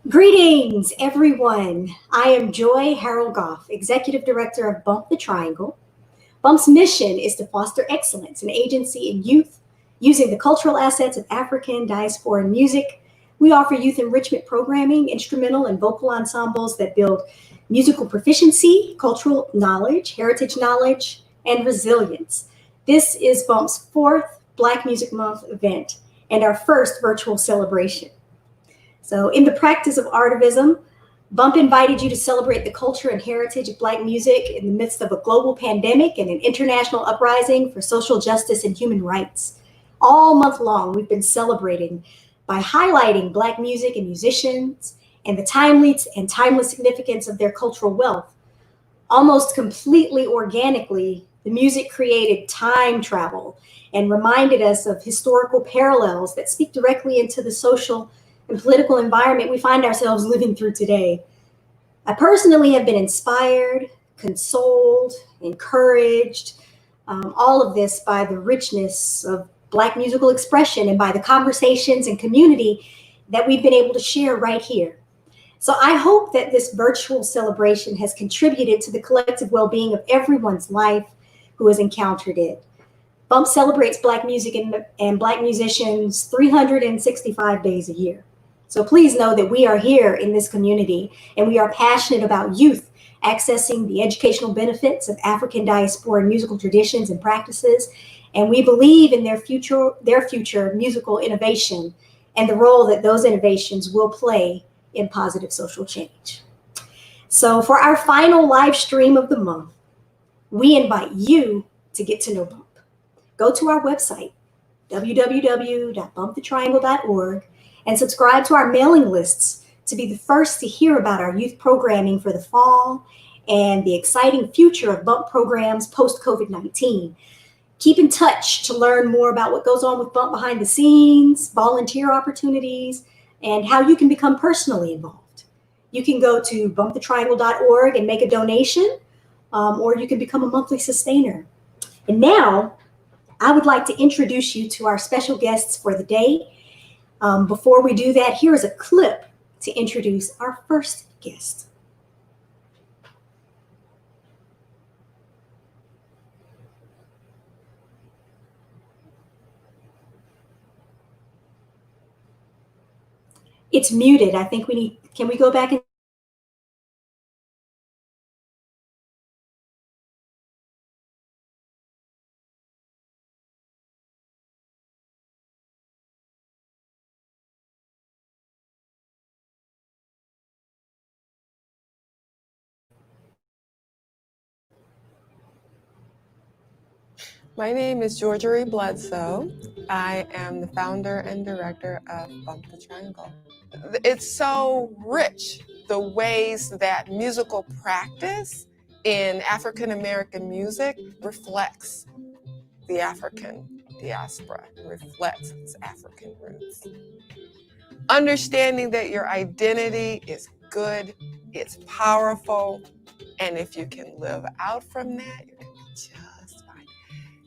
Greetings, everyone. I am Joy Harold Goff, Executive Director of Bump the Triangle. Bump's mission is to foster excellence and agency in youth using the cultural assets of African diaspora music. We offer youth enrichment programming, instrumental and vocal ensembles that build musical proficiency, cultural knowledge, heritage knowledge, and resilience. This is Bump's fourth Black Music Month event and our first virtual celebration. So, in the practice of artivism, Bump invited you to celebrate the culture and heritage of Black music in the midst of a global pandemic and an international uprising for social justice and human rights. All month long, we've been celebrating by highlighting Black music and musicians and the timely and timeless significance of their cultural wealth. Almost completely organically, the music created time travel and reminded us of historical parallels that speak directly into the social and political environment we find ourselves living through today. I personally have been inspired, consoled, encouraged, all of this by the richness of Black musical expression and by the conversations and community that we've been able to share right here. So I hope that this virtual celebration has contributed to the collective well-being of everyone's life who has encountered it. Bump celebrates Black music and Black musicians 365 days a year. So please know that we are here in this community and we are passionate about youth accessing the educational benefits of African diaspora musical traditions and practices. And we believe in their future musical innovation and the role that those innovations will play in positive social change. So for our final live stream of the month, we invite you to get to know Bump. Go to our website, www.bumpthetriangle.org, and subscribe to our mailing lists to be the first to hear about our youth programming for the fall and the exciting future of Bump programs post-COVID-19. Keep in touch to learn more about what goes on with Bump behind the scenes, volunteer opportunities, and how you can become personally involved. You can go to bumpthetriangle.org and make a donation, or you can become a monthly sustainer. And now, I would like to introduce you to our special guests for the day. Before we do that, here is a clip to introduce our first guest. It's muted. I think can we go back and My name is Georgia Bledsoe. I am the founder and director of Bump the Triangle. It's so rich, the ways that musical practice in African American music reflects the African diaspora, reflects its African roots. Understanding that your identity is good, it's powerful, and if you can live out from that, you can be just fine.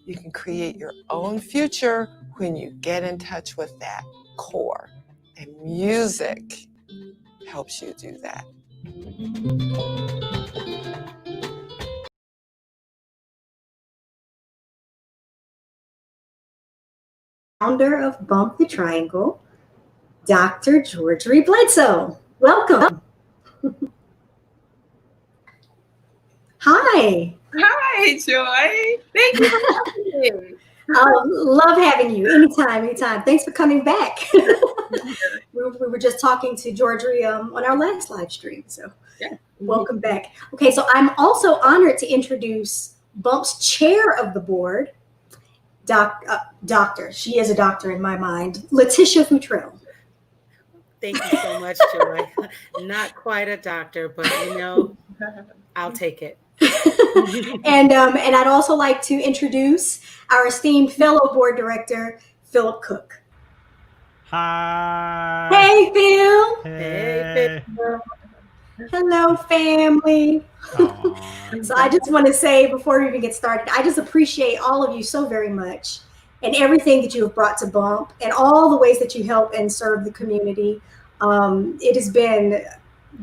You can create your own future when you get in touch with that core. And music helps you do that. founder of Bump the Triangle, Dr. Georgia Bledsoe. Welcome. Hi. Hi, Joy. Thank you for having me. Love having you. Anytime. Thanks for coming back. we were just talking to Georgia on our last live stream, so yeah. Welcome back. Okay, so I'm also honored to introduce Bump's chair of the board, doctor. She is a doctor in my mind, Letitia Futrell. Thank you so much, Joy. Not quite a doctor, but I'll take it. And I'd also like to introduce our esteemed fellow board director, Philip Cook. Hi. Hey, Phil. Hey, Phil. Hello, family. So I just want to say before we even get started, I just appreciate all of you so very much and everything that you have brought to Bump and all the ways that you help and serve the community. It has been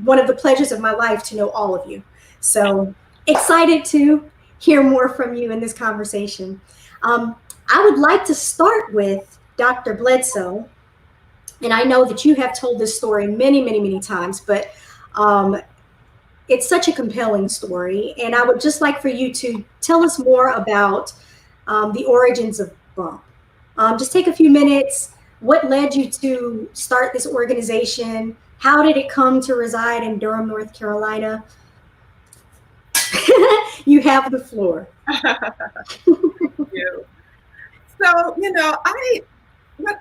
one of the pleasures of my life to know all of you. So excited to hear more from you in this conversation. Um, I would like to start with Dr. Bledsoe. And I know that you have told this story many, many, many times, but um, it's such a compelling story. And I would just like for you to tell us more about the origins of Bump. Just take a few minutes. What led you to start this organization? How did it come to reside in Durham, North Carolina? You have the floor. Thank you. So, as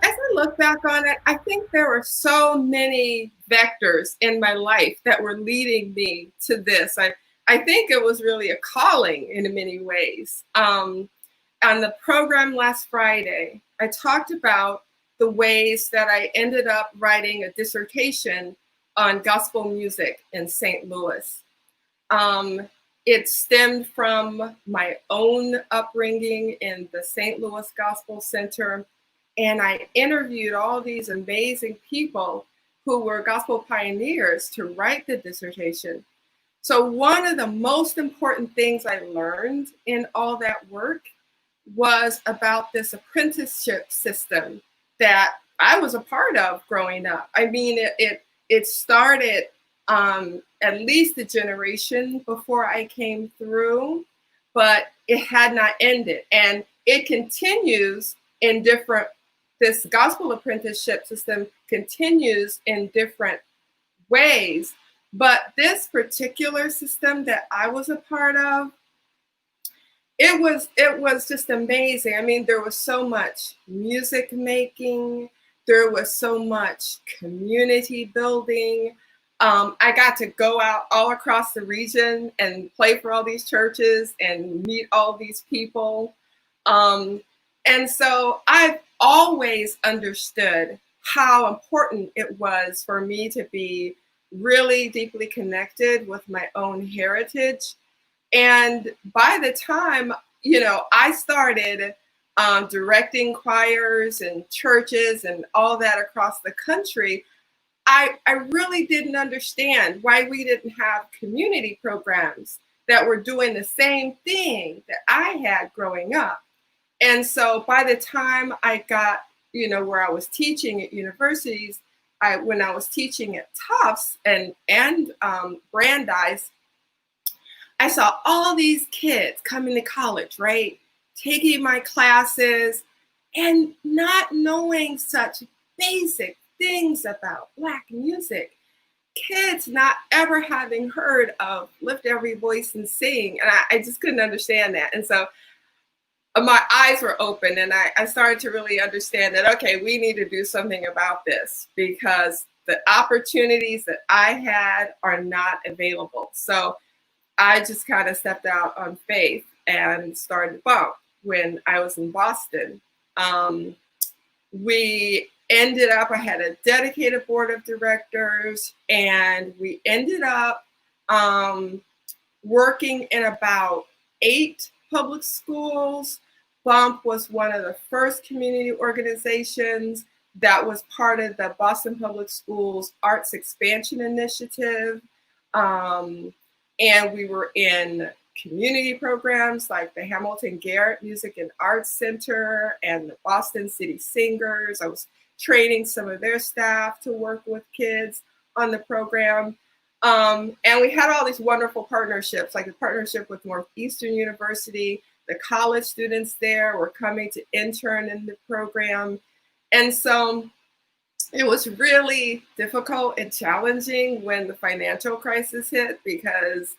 I look back on it, I think there were so many vectors in my life that were leading me to this. I think it was really a calling in many ways. On the program last Friday, I talked about the ways that I ended up writing a dissertation on gospel music in St. Louis. Um, it stemmed from my own upbringing in the St. Louis Gospel Center. And I interviewed all these amazing people who were gospel pioneers to write the dissertation. So one of the most important things I learned in all that work was about this apprenticeship system that I was a part of growing up. I mean, it started at least a generation before I came through, but it had not ended. And it continues in different, this gospel apprenticeship system continues in different ways. But this particular system that I was a part of, it was just amazing. I mean, there was so much music making, there was so much community building. I got to go out all across the region and play for all these churches and meet all these people. Um, and so I've always understood how important it was for me to be really deeply connected with my own heritage. And by the time, I started directing choirs and churches and all that across the country, I really didn't understand why we didn't have community programs that were doing the same thing that I had growing up. And so by the time I got, where I was teaching at universities, when I was teaching at Tufts and Brandeis, I saw all these kids coming to college, right? Taking my classes and not knowing such basic things about Black music. Kids not ever having heard of Lift Every Voice and Sing. And I just couldn't understand that. And so my eyes were open and I started to really understand that, okay, we need to do something about this because the opportunities that I had are not available. So I just kind of stepped out on faith and started Bump when I was in Boston. We ended up, I had a dedicated board of directors, and we ended up working in about 8 public schools. Bump was one of the first community organizations that was part of the Boston Public Schools Arts Expansion Initiative. And we were in community programs like the Hamilton Garrett Music and Arts Center and the Boston City Singers. I was training some of their staff to work with kids on the program. And we had all these wonderful partnerships, like the partnership with Northeastern University. The college students there were coming to intern in the program. And so it was really difficult and challenging when the financial crisis hit because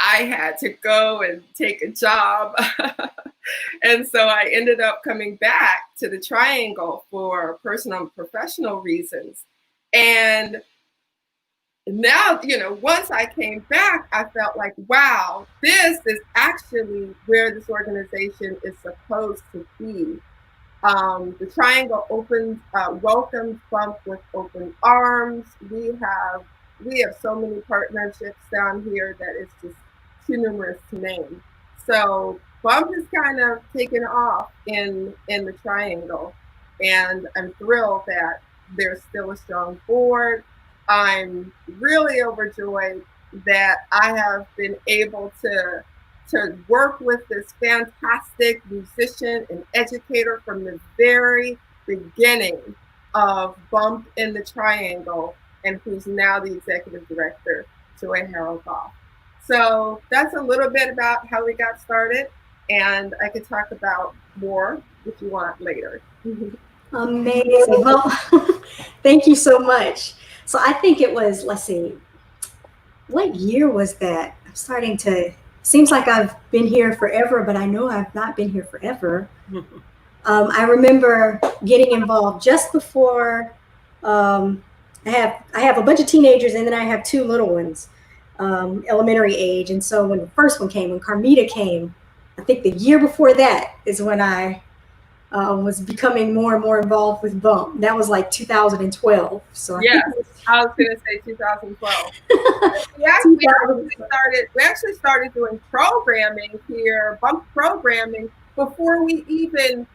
I had to go and take a job. And so I ended up coming back to the Triangle for personal and professional reasons. And now, once I came back, I felt like, wow, this is actually where this organization is supposed to be. The Triangle welcomes Bump with open arms. We have so many partnerships down here that it's just too numerous to name. So Bump is kind of taken off in the Triangle, and I'm thrilled that There's still a strong board. I'm really overjoyed that I have been able to work with this fantastic musician and educator from the very beginning of Bump in the Triangle, and who's now the executive director, Joy Harold Goff. So that's a little bit about how we got started, and I could talk about more if you want later. Amazing. Well, thank you so much. So I think it was, let's see, what year was that? I'm starting to, seems like I've been here forever, but I know I've not been here forever. I remember getting involved just before, I have a bunch of teenagers, and then I have two little ones, elementary age. And so when the first one came, when Carmita came, I think the year before that is when I was becoming more and more involved with Bump. That was like 2012. So yeah, I was going to say 2012. We actually started doing programming here, Bump programming, before we even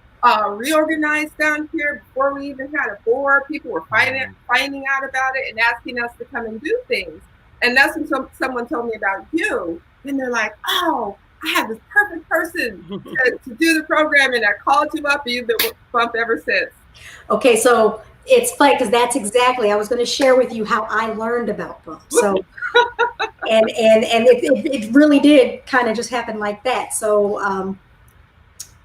reorganized down here, before we even had a board. People were finding out about it and asking us to come and do things. And that's when someone told me about you. And they're like, oh, I have this perfect person to do the program, and I called you up, and you've been with Bump ever since. Okay, so it's funny because that's exactly, I was going to share with you how I learned about Bump. So, and it really did kind of just happen like that. So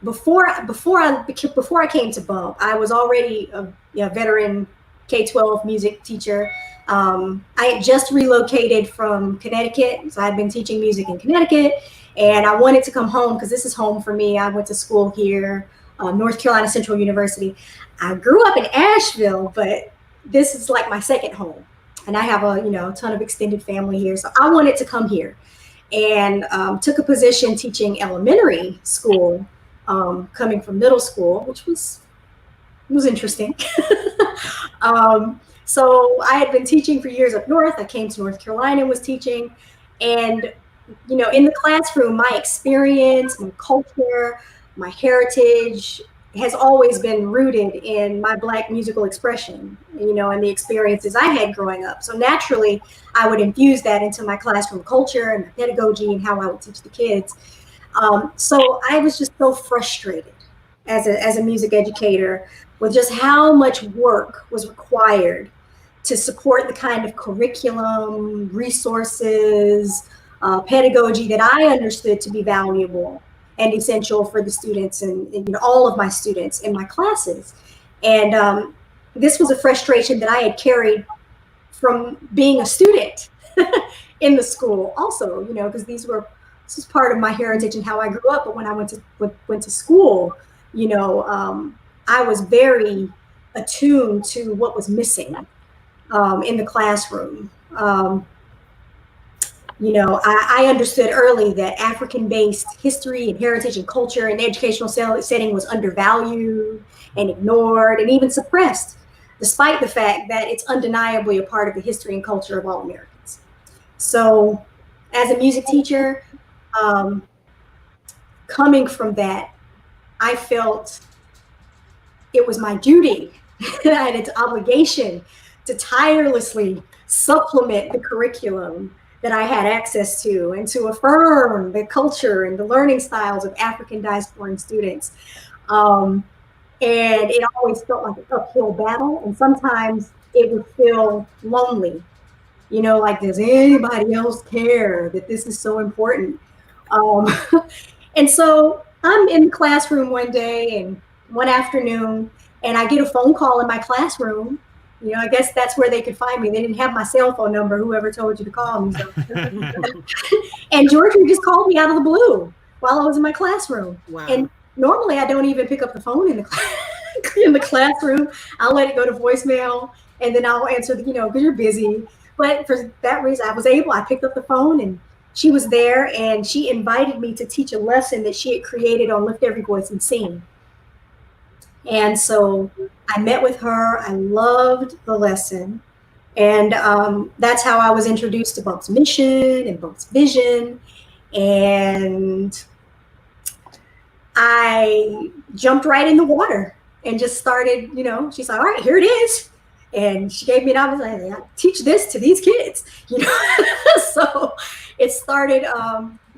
before I came to Bump, I was already a veteran K-12 music teacher. I had just relocated from Connecticut, so I'd been teaching music in Connecticut. And I wanted to come home because this is home for me. I went to school here, North Carolina Central University. I grew up in Asheville, but this is like my second home. And I have a ton of extended family here. So I wanted to come here, and took a position teaching elementary school, coming from middle school, which was interesting. So I had been teaching for years up north. I came to North Carolina and was teaching. And in the classroom, my experience, my culture, my heritage has always been rooted in my Black musical expression, and the experiences I had growing up. So naturally, I would infuse that into my classroom culture and my pedagogy and how I would teach the kids. So I was just so frustrated as a music educator with just how much work was required to support the kind of curriculum, resources, pedagogy that I understood to be valuable and essential for the students and all of my students in my classes. And this was a frustration that I had carried from being a student in the school also, because this is part of my heritage and how I grew up. But when I went to school, I was very attuned to what was missing in the classroom. I understood early that African-based history and heritage and culture in the educational setting was undervalued and ignored and even suppressed, despite the fact that it's undeniably a part of the history and culture of all Americans. So as a music teacher, coming from that, I felt it was my duty and its obligation to tirelessly supplement the curriculum that I had access to, and to affirm the culture and the learning styles of African diasporan students. And it always felt like an uphill battle, and sometimes it would feel lonely. Like, does anybody else care that this is so important? And so I'm in the classroom one day and one afternoon, and I get a phone call in my classroom. I guess that's where they could find me. They didn't have my cell phone number, whoever told you to call me. So. And Georgia just called me out of the blue while I was in my classroom. Wow. And normally I don't even pick up the phone in the classroom. I'll let it go to voicemail, and then I'll answer, because you're busy. But for that reason, I picked up the phone, and she was there, and she invited me to teach a lesson that she had created on Lift Every Voice and Sing. And so I met with her. I loved the lesson. And that's how I was introduced to Bump's mission and Bump's vision. And I jumped right in the water and just started, she's like, all right, here it is. And she gave me an opportunity. I teach this to these kids, you know. So it started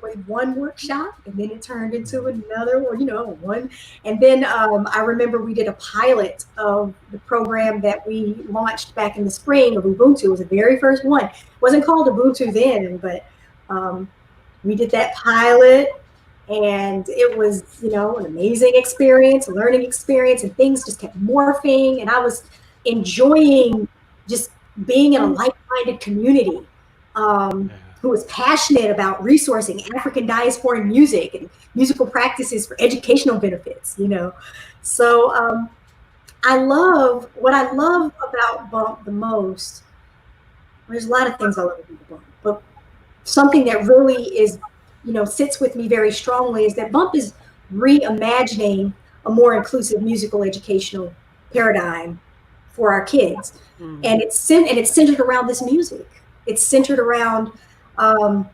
with one workshop, and then it turned into another, or you know, one. And then I remember we did a pilot of the program that we launched back in the spring of Ubuntu. It was the very first one. It wasn't called Ubuntu then, but we did that pilot, and it was, you know, an amazing experience, a learning experience, and things just kept morphing, and I was enjoying just being in a like-minded community who was passionate about resourcing African diasporic music and musical practices for educational benefits, you know. So I love about Bump the most. There's a lot of things I love about Bump, but something that really is, you know, sits with me very strongly is that Bump is reimagining a more inclusive musical educational paradigm for our kids. And it's centered around this music. It's centered around the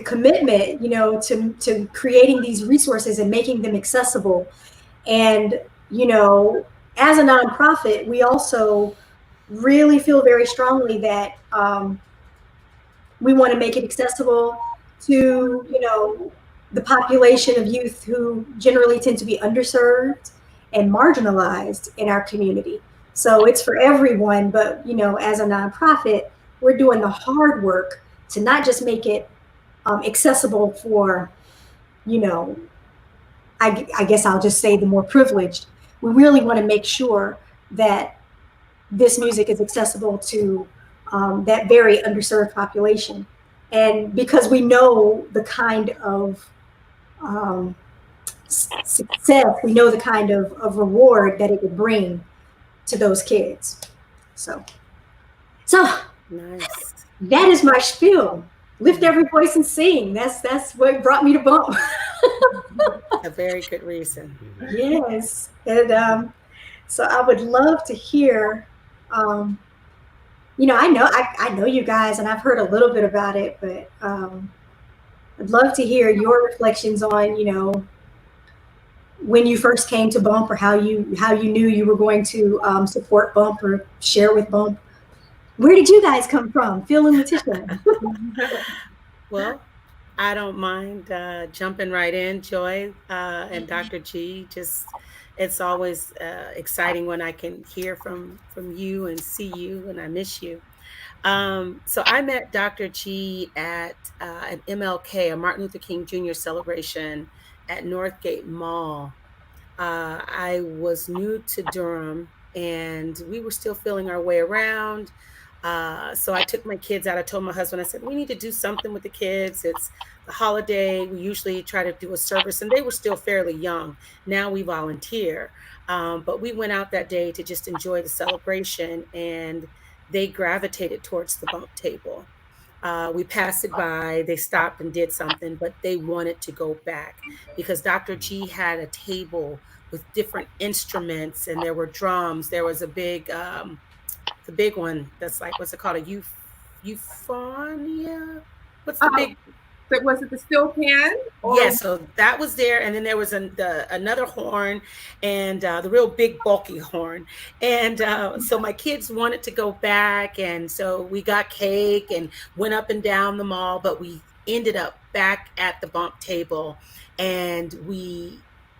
commitment, you know, to creating these resources and making them accessible. And, you know, as a nonprofit, we also really feel very strongly that we want to make it accessible to, you know, the population of youth who generally tend to be underserved and marginalized in our community. So it's for everyone, but, you know, as a nonprofit, we're doing the hard work to not just make it accessible for, you know, I guess I'll just say the more privileged. We really want to make sure that this music is accessible to that very underserved population. And because we know the kind of success, we know the kind of reward that it would bring to those kids. So Nice. that is my spiel. Lift every voice and sing. That's what brought me to Bump. A very good reason. Yes. And so I would love to hear, you know, I know you guys, and I've heard a little bit about it, but I'd love to hear your reflections on, you know, when you first came to Bump, or how you knew you were going to support Bump or share with Bump. Where did you guys come from, Phil and Letitia? Well, I don't mind jumping right in, Joy and Dr. G. Just it's always exciting when I can hear from you and see you, and I miss you. So I met Dr. G at an MLK, a Martin Luther King Jr. celebration at Northgate Mall. I was new to Durham, and we were still feeling our way around. So I took my kids out. I told my husband, I said, we need to do something with the kids. It's the holiday. We usually try to do a service, and they were still fairly young. Now we volunteer. But we went out that day to just enjoy the celebration, and they gravitated towards the Bump table. We passed it by, they stopped and did something, but they wanted to go back because Dr. G had a table with different instruments, and there were drums. There was a big, the big one that's like, what's it called? Euphonia? What's the big? But was it the steel pan? Yeah, so that was there, and then there was another horn, and the real big bulky horn. And so my kids wanted to go back, and so we got cake and went up and down the mall, but we ended up back at the Bump table, and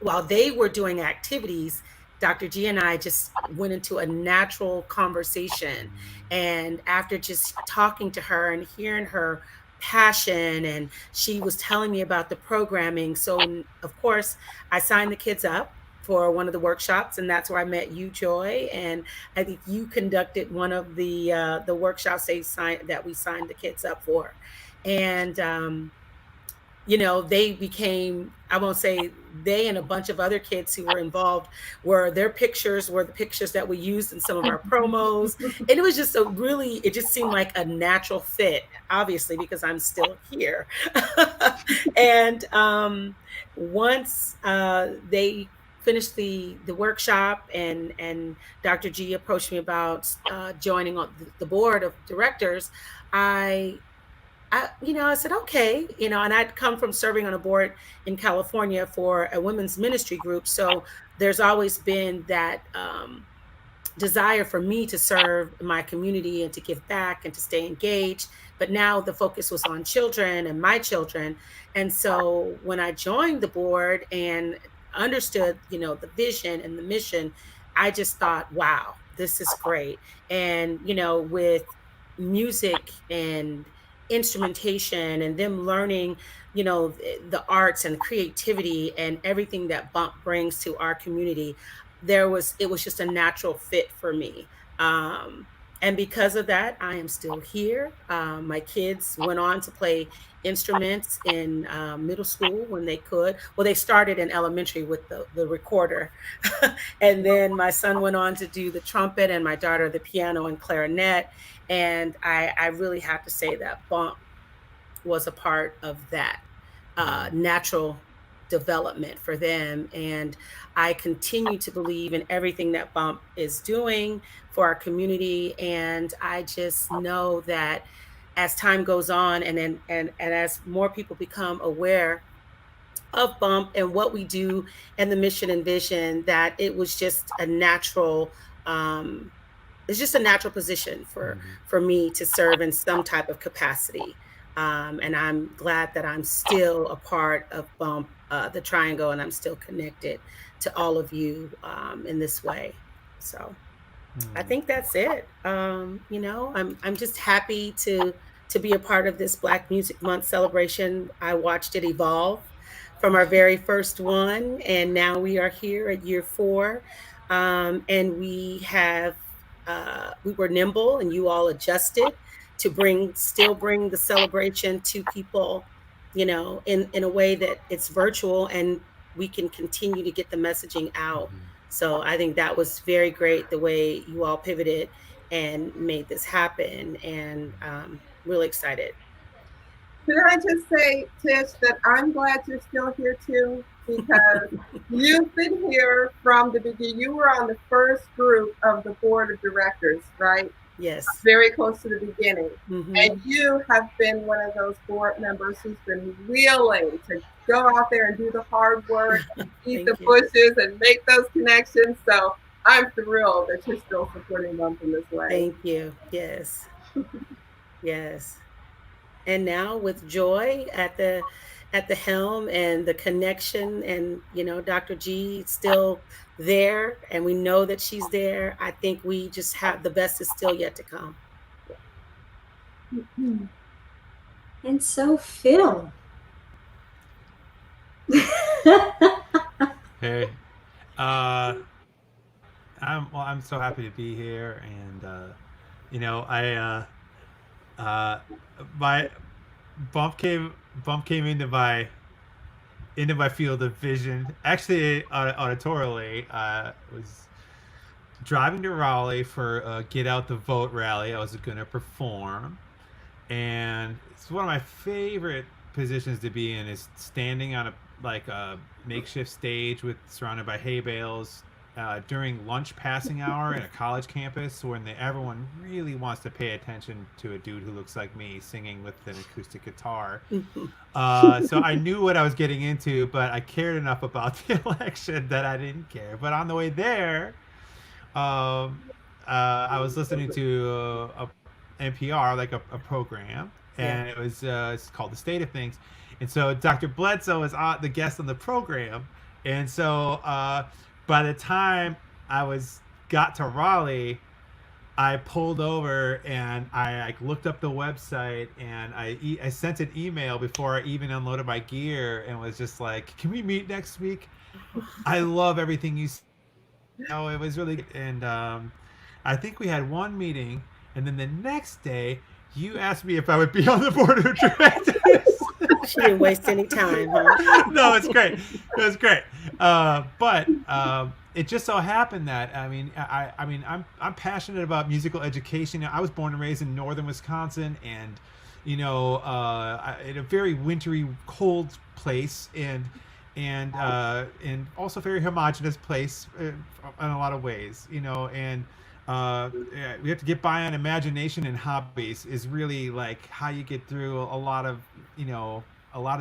while they were doing activities, Dr. G and I just went into a natural conversation. And after just talking to her and hearing her passion, and she was telling me about the programming. So of course I signed the kids up for one of the workshops, and that's where I met you, Joy. And I think you conducted one of the workshops that we signed the kids up for. And you know, they became, I won't say they, and a bunch of other kids who were involved, their pictures were the pictures that we used in some of our promos. And it was just it just seemed like a natural fit, obviously, because I'm still here. And once they finished the workshop, and Dr. G approached me about joining on the board of directors, I said, okay, and I'd come from serving on a board in California for a women's ministry group. So there's always been that desire for me to serve my community and to give back and to stay engaged. But now the focus was on children and my children. And so when I joined the board and understood, the vision and the mission, I just thought, wow, this is great. And, with music and instrumentation and them learning, the arts and creativity and everything that Bump brings to our community, it was just a natural fit for me. And because of that, I am still here. My kids went on to play instruments in middle school when they could. Well, they started in elementary with the recorder. And then my son went on to do the trumpet and my daughter the piano and clarinet. And I really have to say that Bump was a part of that natural development for them. And I continue to believe in everything that Bump is doing for our community. And I just know that as time goes on and as more people become aware of Bump and what we do and the mission and vision, that it was just a natural it's just a natural position for me to serve in some type of capacity. And I'm glad that I'm still a part of Bump the Triangle, and I'm still connected to all of you in this way. So I think that's it. I'm just happy to be a part of this Black Music Month celebration. I watched it evolve from our very first one, and now we are here at year 4, and we were nimble, and you all adjusted to still bring the celebration to people, in a way that it's virtual and we can continue to get the messaging out. So I think that was very great the way you all pivoted and made this happen, and really excited. Can I just say, Tish, that I'm glad you're still here too, because you've been here from the beginning. You were on the first group of the board of directors, right? Yes. Very close to the beginning. And you have been one of those board members who's been willing to go out there and do the hard work, eat the bushes, and make those connections. So I'm thrilled that you're still supporting them in this way. Thank you. Yes. Yes. And now with Joy at the helm and the connection, and Dr. G still there, and we know that she's there, I think we just have the best is still yet to come. And so Phil. Hey, I'm so happy to be here, and my Bump came into my field of vision. Actually, auditorially, was driving to Raleigh for a Get Out the Vote rally. I was going to perform, and it's one of my favorite positions to be in, is standing on a makeshift stage surrounded by hay bales during lunch passing hour in a college campus, when everyone really wants to pay attention to a dude who looks like me singing with an acoustic guitar. So I knew what I was getting into, but I cared enough about the election that I didn't care. But on the way there, I was listening to NPR, like a program, and it was it's called The State of Things. And so Dr. Bledsoe was the guest on the program. And so by the time I got to Raleigh, I pulled over and I looked up the website, and I sent an email before I even unloaded my gear, and was just like, "Can we meet next week? I love everything you said." It was really good. And I think we had one meeting, and then the next day you asked me if I would be on the board of directors. She didn't waste any time, huh? No, it's great. It was great. But it just so happened that I'm passionate about musical education. I was born and raised in northern Wisconsin, and in a very wintry, cold place, and also very homogenous place in a lot of ways. And we have to get by on imagination, and hobbies is really like how you get through a lot of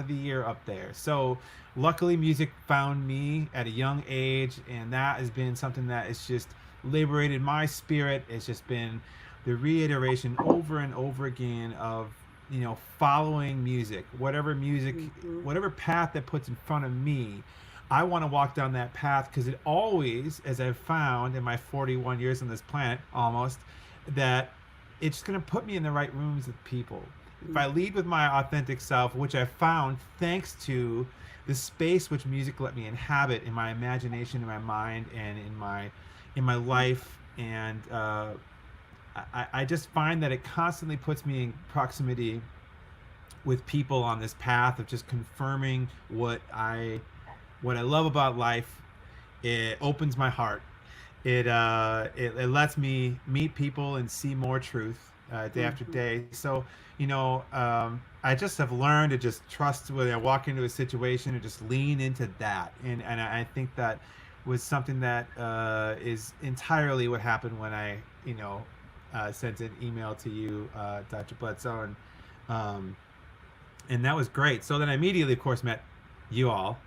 the year up there. So luckily music found me at a young age, and that has been something that is just liberated my spirit. It's just been the reiteration over and over again of, you know, following music, whatever path that puts in front of me. I want to walk down that path because it always, as I've found in my 41 years on this planet almost, that it's going to put me in the right rooms with people. If I lead with my authentic self, which I found thanks to the space which music let me inhabit in my imagination, in my mind, and in my life, and I just find that it constantly puts me in proximity with people on this path of just confirming what I love about life. It opens my heart. It lets me meet people and see more truth day after day. So, you know, I just have learned to just trust when I walk into a situation and just lean into that. And I think that was something that is entirely what happened when I, you know, sent an email to you, Dr. Bledsoe, and that was great. So then I immediately, of course, met you all,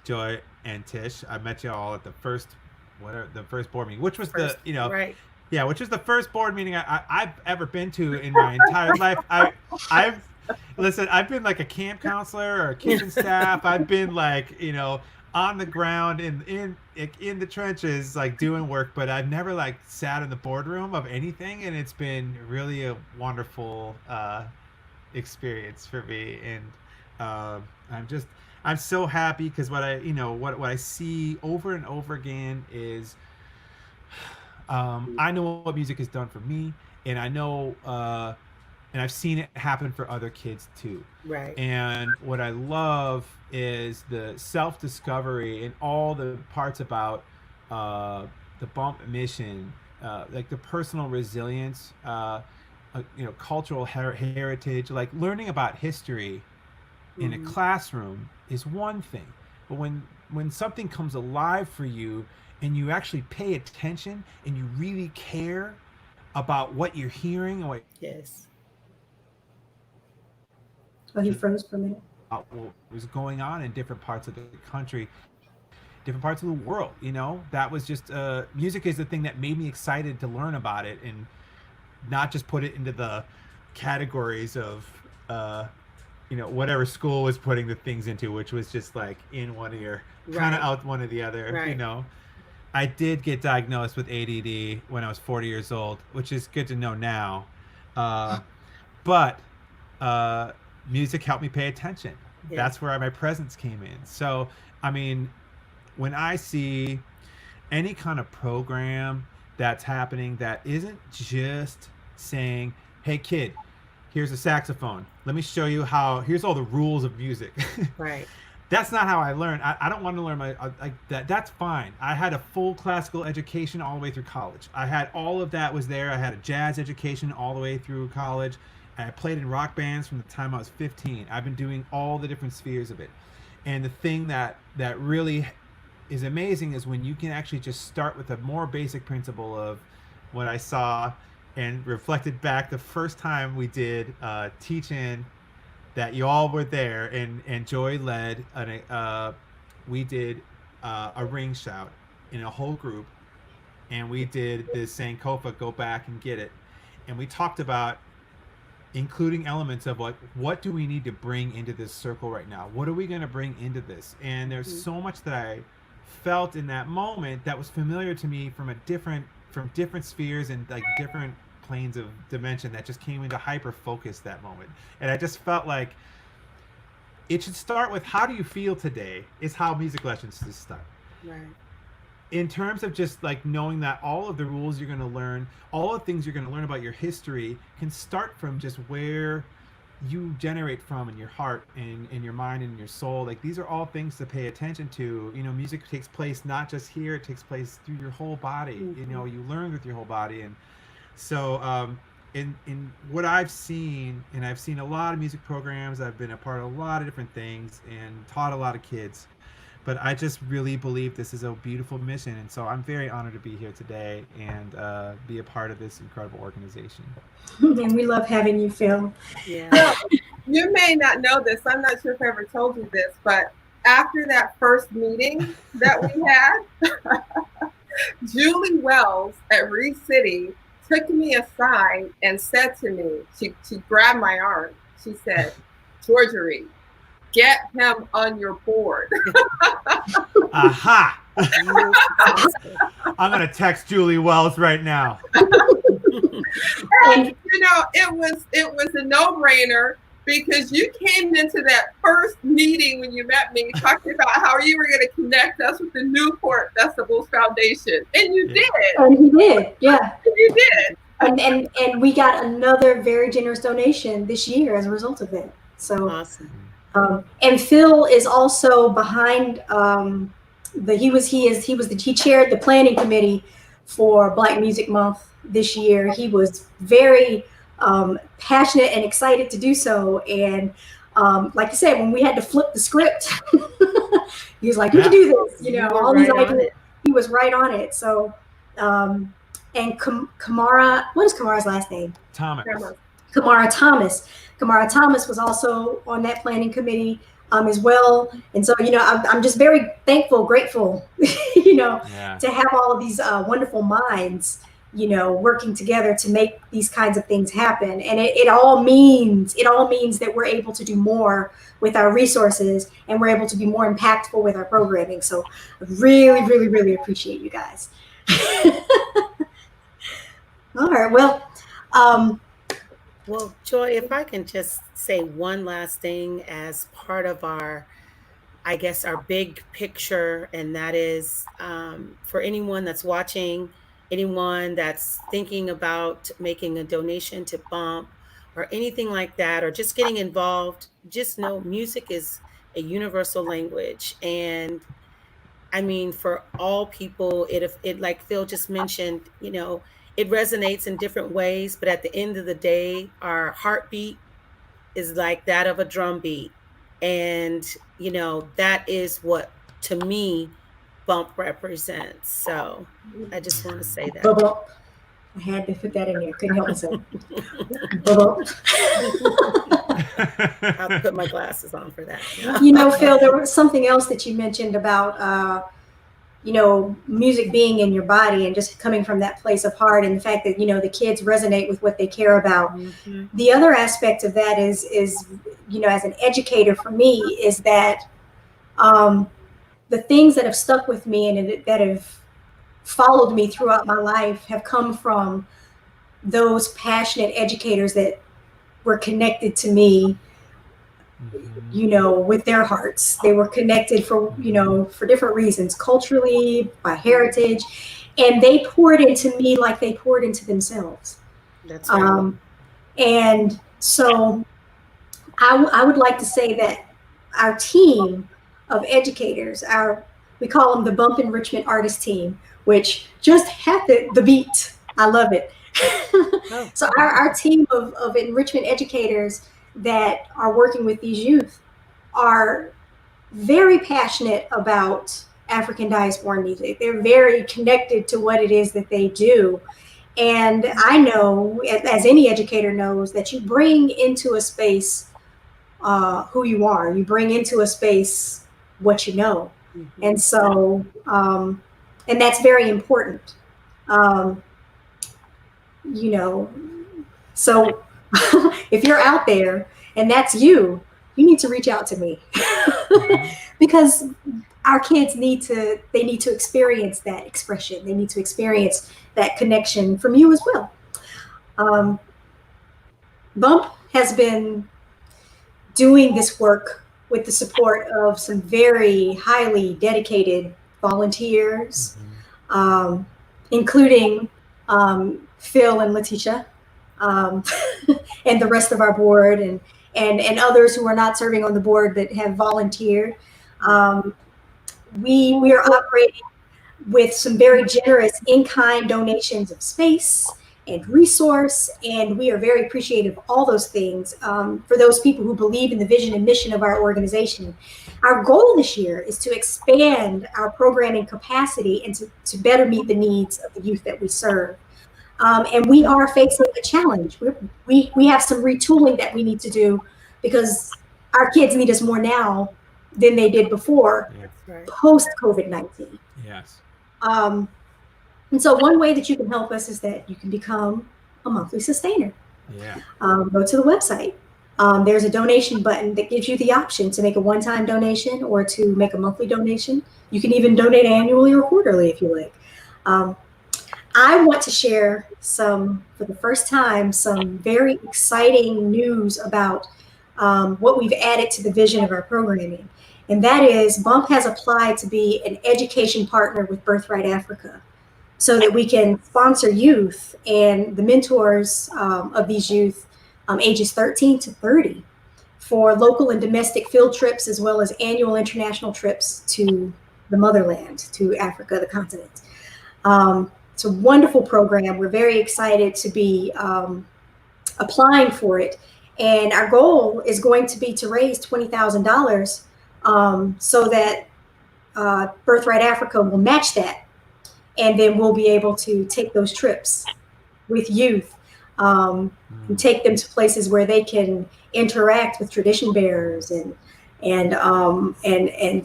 Joy and Tish. I met you all at the first board meeting, which was the, you know, right. Yeah, which is the first board meeting I've ever been to in my entire life. I've been like a camp counselor or a kitchen staff. I've been like, you know, on the ground in the trenches, like doing work, but I've never like sat in the boardroom of anything, and it's been really a wonderful experience for me. And I'm so happy because what I see over and over again is I know what music has done for me, and I know and I've seen it happen for other kids too. Right. And what I love is the self-discovery and all the parts about the bump mission, like the personal resilience, you know, cultural heritage, like learning about history in a classroom is one thing, but when something comes alive for you and you actually pay attention and you really care about what you're hearing and what Yes. Oh, he froze for a minute. what was going on in different parts of the country, different parts of the world, you know, that was just music is the thing that made me excited to learn about it and not just put it into the categories of you know, whatever school was putting the things into, which was just like in one ear, kind of out one of the other. Right. You know, I did get diagnosed with ADD when I was 40 years old, which is good to know now. But music helped me pay attention. Yeah. That's where my presence came in. So, I mean, when I see any kind of program that's happening that isn't just saying, hey, kid, here's a saxophone. Let me show you here's all the rules of music. Right. That's not how I learn. I don't want to learn like that. That's fine. I had a full classical education all the way through college. I had all of that was there. I had a jazz education all the way through college. I played in rock bands from the time I was 15. I've been doing all the different spheres of it. And the thing that really is amazing is when you can actually just start with a more basic principle of what I saw and reflected back the first time we did teach-in, that you all were there, and Joy led we did a ring shout in a whole group, and we did this Sankofa, Go Back and Get It, and we talked about including elements of like, what do we need to bring into this circle right now? What are we going to bring into this? And there's so much that I felt in that moment that was familiar to me from different spheres and like different planes of dimension that just came into hyper focus that moment. And I just felt like it should start with, how do you feel today, is how music lessons should start. Right. In terms of just like knowing that all of the rules you're going to learn, all the things you're going to learn about your history can start from just where you generate from in your heart and in your mind and in your soul. Like, these are all things to pay attention to. You know, music takes place not just here, it takes place through your whole body. You know, you learn with your whole body. And so in what I've seen, and I've seen a lot of music programs, I've been a part of a lot of different things and taught a lot of kids, but I just really believe this is a beautiful mission. And so I'm very honored to be here today and be a part of this incredible organization. And we love having you, Phil. Yeah. Well, you may not know this. I'm not sure if I ever told you this, but after that first meeting that we had, Julie Wells at Reed City took me aside and said to me, she grabbed my arm. She said, Georgie, get him on your board. Aha! I'm gonna text Julie Wells right now. And you know, it was a no-brainer because you came into that first meeting when you met me talking about how you were going to connect us with the Newport Festivals Foundation, and you did. And he did, yeah. You did. And we got another very generous donation this year as a result of it. So Awesome. And Phil is also behind he chaired the planning committee for Black Music Month this year. He was very passionate and excited to do so. And like I said, when we had to flip the script, he was like, "You can do this," you know, all these ideas. He was right on it. So, and Kamara, what is Kamara's last name? Thomas. Kamara Thomas. Kamara Thomas was also on that planning committee as well. And so, you know, I'm just very thankful, grateful, you know, to have all of these wonderful minds, you know, working together to make these kinds of things happen. And it all means that we're able to do more with our resources and we're able to be more impactful with our programming. So I really, really, really appreciate you guys. All right. Well, Joy, if I can just say one last thing as part of our, I guess, our big picture, and that is for anyone that's watching, anyone that's thinking about making a donation to Bump or anything like that, or just getting involved, just know music is a universal language. And I mean, for all people, it like Phil just mentioned, you know, it resonates in different ways, but at the end of the day, our heartbeat is like that of a drum beat. And, you know, that is what, to me, Bump represents. So I just want to say that. Bump. I had to put that in there. Couldn't help myself. I'll put my glasses on for that. You know, Phil, there was something else that you mentioned about, you know, music being in your body and just coming from that place of heart, and the fact that, you know, the kids resonate with what they care about. Mm-hmm. The other aspect of that is, you know, as an educator for me, is that the things that have stuck with me and that have followed me throughout my life have come from those passionate educators that were connected to me, you know, with their hearts. They were connected for, you know, for different reasons, culturally, by heritage, and they poured into me like they poured into themselves. That's right. And so I would like to say that our team of educators, we call them the Bump Enrichment Artist Team, which just had the beat. I love it. Oh. So our team of enrichment educators that are working with these youth are very passionate about African diaspora music. They're very connected to what it is that they do. And I know, as any educator knows, that you bring into a space who you are. You bring into a space what you know. Mm-hmm. And so, and that's very important. You know, so if you're out there and that's you need to reach out to me because our kids need to experience that expression. They need to experience that connection from you as well. Bump has been doing this work with the support of some very highly dedicated volunteers, including Phil and Letitia, and the rest of our board, and others who are not serving on the board but have volunteered. We are operating with some very generous in-kind donations of space and resource, and we are very appreciative of all those things for those people who believe in the vision and mission of our organization. Our goal this year is to expand our programming capacity and to better meet the needs of the youth that we serve. And we are facing a challenge. We have some retooling that we need to do because our kids need us more now than they did before, post COVID-19. Yes. And so one way that you can help us is that you can become a monthly sustainer. Yeah. Go to the website. There's a donation button that gives you the option to make a one-time donation or to make a monthly donation. You can even donate annually or quarterly if you like. I want to share for the first time, some very exciting news about what we've added to the vision of our programming. And that is BUMP has applied to be an education partner with Birthright Africa so that we can sponsor youth and the mentors of these youth ages 13 to 30 for local and domestic field trips, as well as annual international trips to the motherland, to Africa, the continent. It's a wonderful program. We're very excited to be applying for it. And our goal is going to be to raise $20,000 so that Birthright Africa will match that. And then we'll be able to take those trips with youth and take them to places where they can interact with tradition bearers and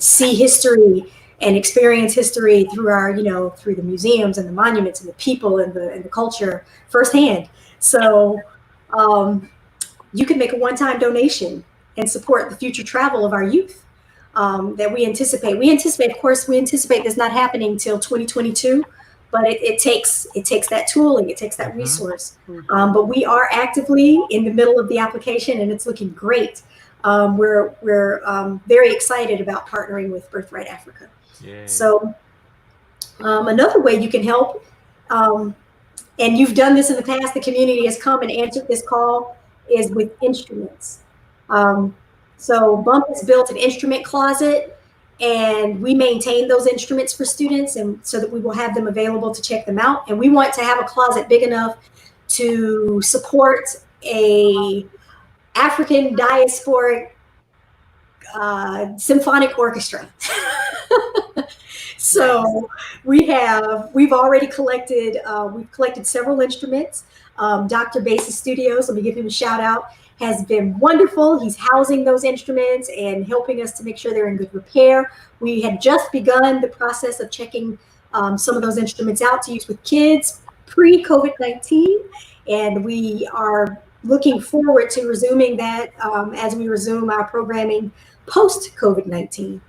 see history and experience history through our, through the museums and the monuments and the people and the culture firsthand. So you can make a one-time donation and support the future travel of our youth that we anticipate. We anticipate this not happening till 2022, but it takes that tooling, it takes that resource. But we are actively in the middle of the application, and it's looking great. We're very excited about partnering with Birthright Africa. Yay. So another way you can help, and you've done this in the past, the community has come and answered this call, is with instruments. So BUMP has built an instrument closet, and we maintain those instruments for students, and so that we will have them available to check them out. And we want to have a closet big enough to support a African diasporic symphonic orchestra. So we've already collected, we've collected several instruments. Dr. Basis Studios, let me give him a shout out, has been wonderful. He's housing those instruments and helping us to make sure they're in good repair. We had just begun the process of checking some of those instruments out to use with kids pre-COVID-19, and we are looking forward to resuming that as we resume our programming post-COVID-19.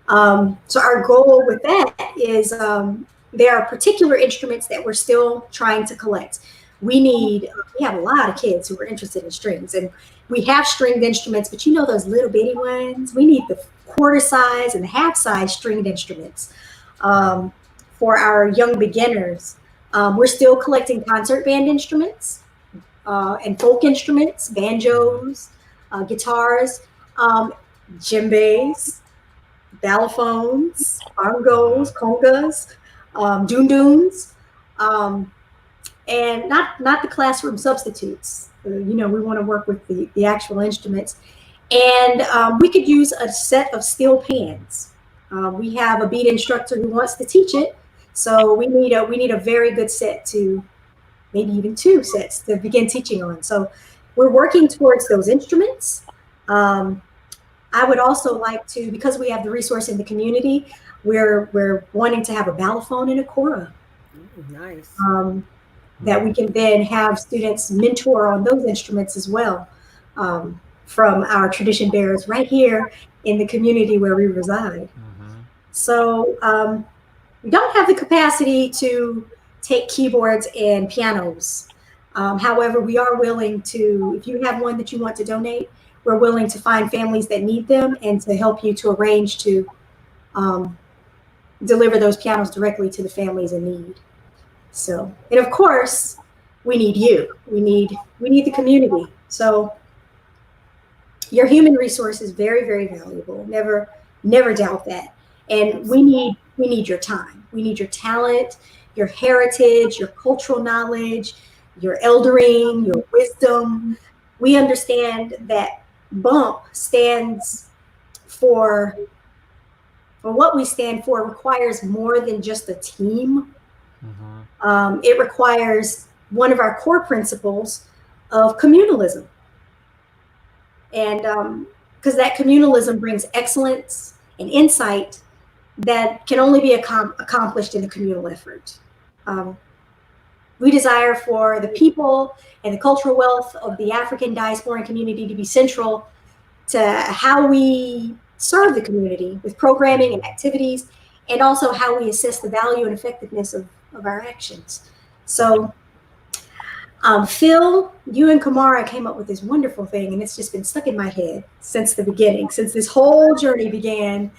So our goal with that is there are particular instruments that we're still trying to collect. We have a lot of kids who are interested in strings, and we have stringed instruments, but those little bitty ones, we need the quarter size and half size stringed instruments for our young beginners. We're still collecting concert band instruments and folk instruments, banjos, guitars, djembes, ballophones, bongos, congas, dunduns, and not the classroom substitutes. We want to work with the actual instruments, and we could use a set of steel pans. We have a beat instructor who wants to teach it, so we need a very good set, to maybe even two sets to begin teaching on. So we're working towards those instruments. I would also like to, because we have the resource in the community, we're wanting to have a ballophone and a kora. Nice. That we can then have students mentor on those instruments as well, from our tradition bearers right here in the community where we reside. So we don't have the capacity to take keyboards and pianos. However, we are willing to, if you have one that you want to donate, we're willing to find families that need them and to help you to arrange to deliver those pianos directly to the families in need. So, and of course, we need you. We need the community. So your human resource is very, very valuable. Never doubt that. And we need your time. We need your talent, your heritage, your cultural knowledge, your eldering, your wisdom. We understand that BUMP stands for what we stand for requires more than just a team. It requires one of our core principles of communalism. And because that communalism brings excellence and insight that can only be accomplished in a communal effort. We desire for the people and the cultural wealth of the African diasporan community to be central to how we serve the community with programming and activities, and also how we assess the value and effectiveness of our actions. So, Phil, you and Kamara came up with this wonderful thing, and it's just been stuck in my head since the beginning, since this whole journey began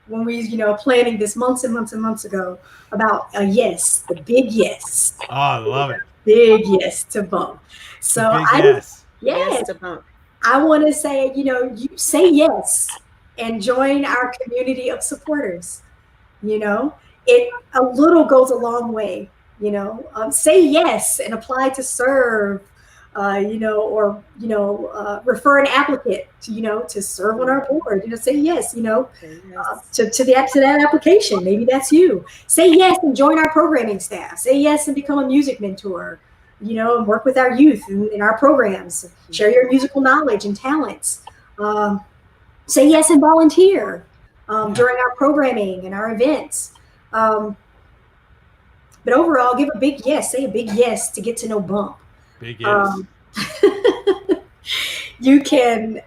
when we, planning this months and months and months ago about a yes, the big yes. Oh, I love it. Big yes to bump. So The big yes. Yes to bump. I want to say, you say yes and join our community of supporters. A little goes a long way. Say yes and apply to serve. Or refer an applicant to serve on our board. Say yes. To that application. Maybe that's you. Say yes and join our programming staff. Say yes and become a music mentor. And work with our youth in our programs. Share your musical knowledge and talents. Say yes and volunteer during our programming and our events. But overall, give a big yes. Say a big yes to get to know Bump. Big yes. You can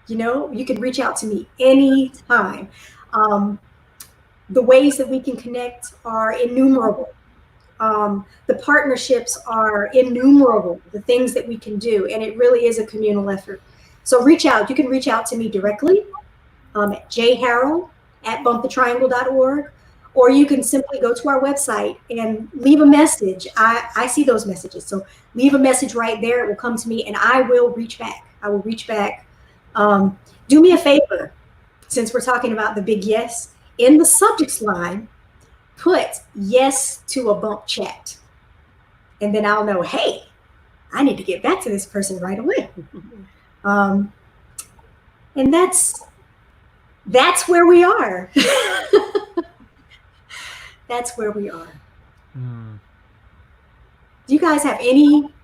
reach out to me anytime. The ways that we can connect are innumerable. The partnerships are innumerable, the things that we can do, and it really is a communal effort. So reach out. You can reach out to me directly at jharrell@bumpthetriangle.org, or you can simply go to our website and leave a message. I see those messages. So leave a message right there. It will come to me, and I will reach back. Do me a favor, since we're talking about the big yes, in the subject line, put yes to a bump chat. And then I'll know, hey, I need to get back to this person right away. And that's where we are. That's where we are. Do you guys have any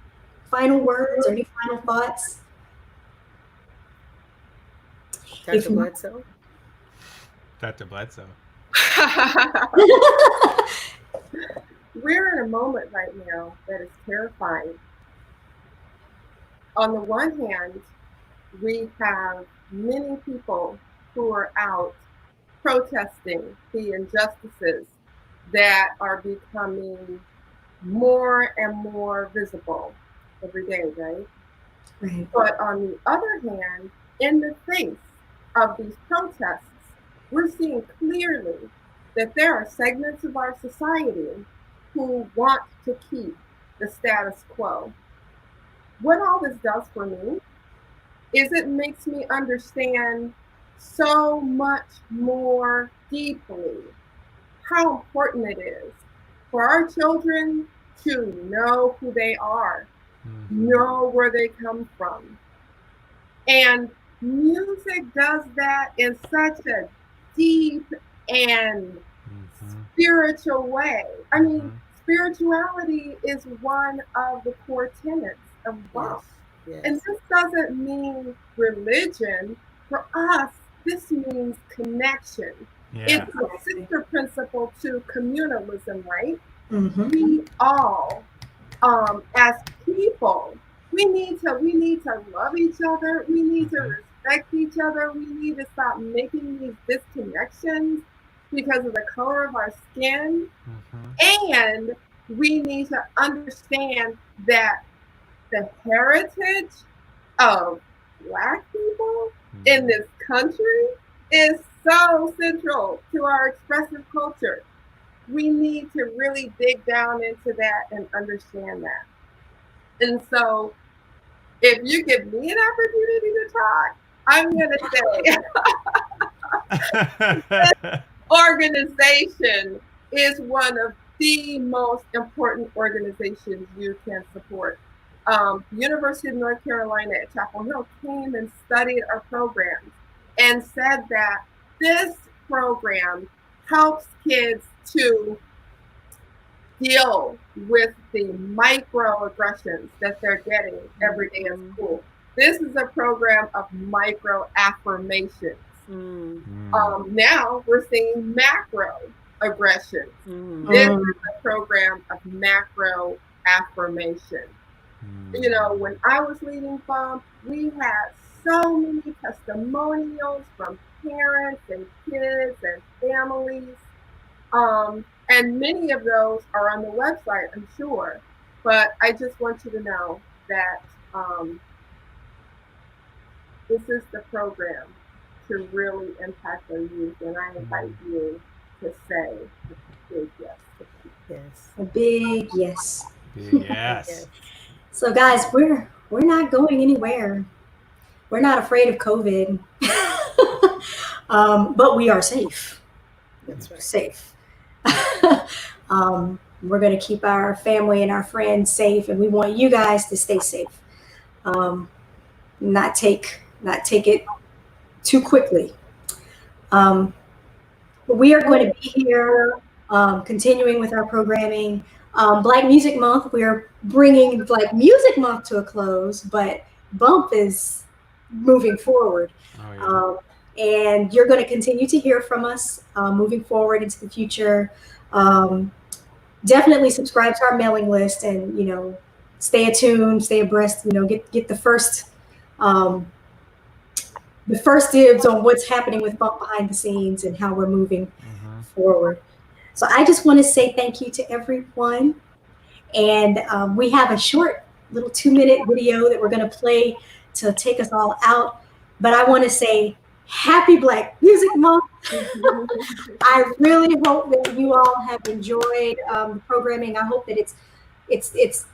final words or any final thoughts? Dr. Bledsoe? Dr. Bledsoe. We're in a moment right now that is terrifying. On the one hand, we have many people who are out protesting the injustices that are becoming more and more visible every day, right? Right. But on the other hand, in the face of these protests, we're seeing clearly that there are segments of our society who want to keep the status quo. What all this does for me is it makes me understand so much more deeply how important it is for our children to know who they are, know where they come from. And music does that in such a deep and spiritual way. I mean, spirituality is one of the core tenets of Bump. Yes. And this doesn't mean religion. For us, this means connection. Yeah. It's a sister principle to communalism, right? Mm-hmm. We all, as people, we need to love each other. We need to respect each other. We need to stop making these disconnections because of the color of our skin. And we need to understand that the heritage of Black people in this country is so central to our expressive culture. We need to really dig down into that and understand that. And so if you give me an opportunity to talk, I'm going to say this organization is one of the most important organizations you can support. University of North Carolina at Chapel Hill came and studied our programs and said that this program helps kids to deal with the microaggressions that they're getting every day at school. This is a program of micro affirmations. Now we're seeing macro aggression. Mm. This Mm. is a program of macro affirmation. You know, when I was leading Bump, we had so many testimonials from parents and kids and families. And many of those are on the website, I'm sure. But I just want you to know that this is the program to really impact our youth. And I invite you to say a big yes to them. Yes. A big yes. Yes. So guys, we're not going anywhere. We're not afraid of COVID, but we are safe. That's right. Safe. We're going to keep our family and our friends safe, and we want you guys to stay safe. Not take it too quickly. But we are going to be here, continuing with our programming. Black Music Month, we are bringing Black Music Month to a close, but Bump is moving forward. Oh yeah. And you're going to continue to hear from us moving forward into the future. Definitely subscribe to our mailing list, and stay attuned, stay abreast. Get um, the first dibs on what's happening with Bump behind the scenes and how we're moving forward. So I just want to say thank you to everyone. And we have a short little 2-minute video that we're going to play to take us all out. But I want to say happy Black Music Month. I really hope that you all have enjoyed the programming. I hope that it's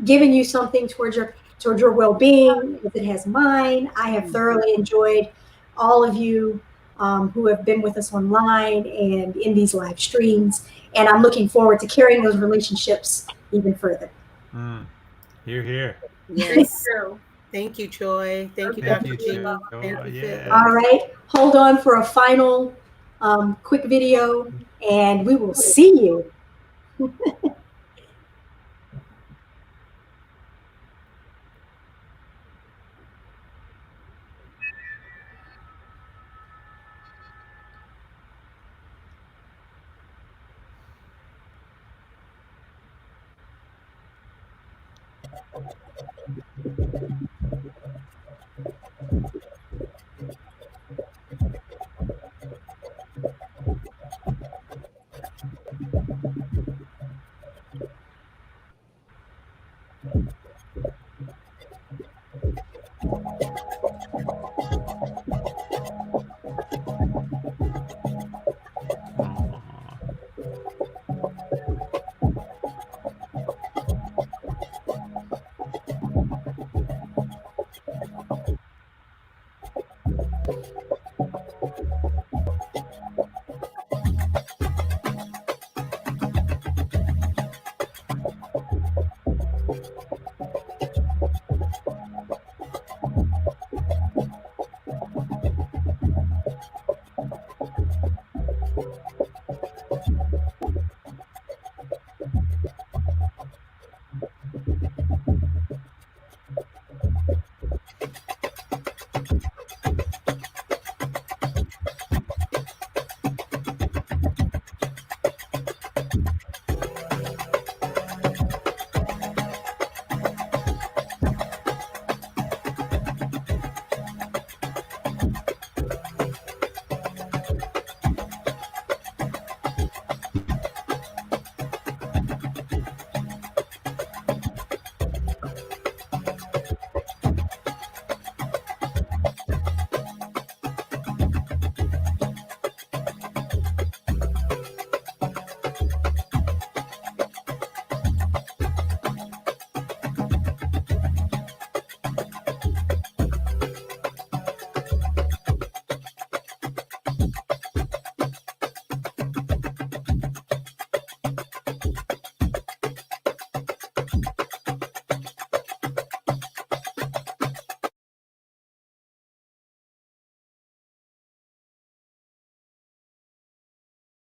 giving you something towards your well-being, as it has mine. I have thoroughly enjoyed all of you who have been with us online and in these live streams, and I'm looking forward to carrying those relationships even further. Here, here. Yes. So, Thank you, Joy. Thank you, Thank Dr. you, G. Joy. Thank you, Phil. All Yes. right, hold on for a final quick video, and we will see you.